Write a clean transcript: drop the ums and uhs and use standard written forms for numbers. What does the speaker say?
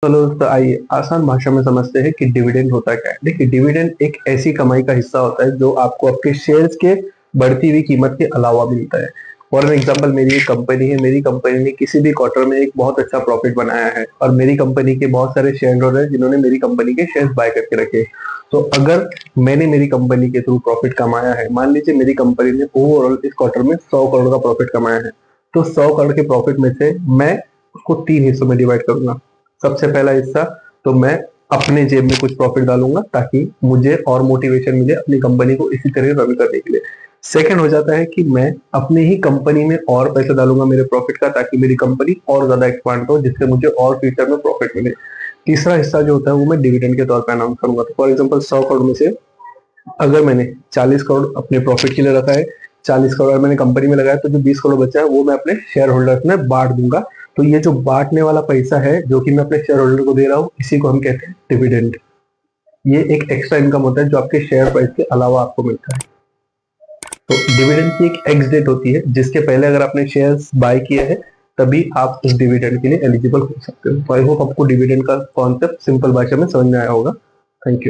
चलो तो आइए आसान भाषा में समझते हैं कि डिविडेंड होता क्या है। देखिए, डिविडेंड एक ऐसी कमाई का हिस्सा होता है जो आपको आपके शेयर्स के बढ़ती हुई कीमत के अलावा मिलता है। फॉर एग्जाम्पल, मेरी एक कंपनी है, मेरी कंपनी ने किसी भी क्वार्टर में एक बहुत अच्छा प्रॉफिट बनाया है और मेरी कंपनी के बहुत सारे शेयर होल्डर हैं जिन्होंने मेरी कंपनी के शेयर्स बाय करके रखे। तो अगर मैंने मेरी कंपनी के थ्रू प्रॉफिट कमाया है, मान लीजिए मेरी कंपनी ने ओवरऑल इस क्वार्टर में 100 करोड़ का प्रॉफिट कमाया है, तो 100 करोड़ के प्रॉफिट में से मैं उसको 3 हिस्सों में डिवाइड करूंगा। सबसे पहला हिस्सा तो मैं अपने जेब में कुछ प्रॉफिट डालूंगा ताकि मुझे और मोटिवेशन मिले अपनी कंपनी को इसी तरह रन करने के लिए। सेकंड हो जाता है कि मैं अपनी ही कंपनी में और पैसे डालूंगा मेरे प्रॉफिट का, ताकि मेरी कंपनी और ज्यादा एक्सपांड हो जिससे मुझे और फ्यूचर में प्रॉफिट मिले। तीसरा हिस्सा जो होता है वो मैं डिविडेंड के तौर पर अनाउंस करूंगा। तो फॉर एग्जाम्पल 100 करोड़ में से अगर मैंने 40 करोड़ अपने प्रॉफिट के लिए रखा है, 40 करोड़ मैंने कंपनी में लगाया, तो जो 20 करोड़ बचा है वो मैं अपने शेयर होल्डर्स में बांट दूंगा। तो ये जो बांटने वाला पैसा है जो कि मैं अपने शेयर होल्डर को दे रहा हूँ, इसी को हम कहते हैं डिविडेंड। ये एक एक्स्ट्रा इनकम होता है जो आपके शेयर प्राइस के अलावा आपको मिलता है। तो डिविडेंड की एक एक्स डेट होती है जिसके पहले अगर आपने शेयर्स बाय किए हैं तभी आप उस डिविडेंड के लिए एलिजिबल हो सकते हो। तो आई होप आपको डिविडेंड का कॉन्सेप्ट सिंपल भाषा में समझ में आया होगा। Thank you.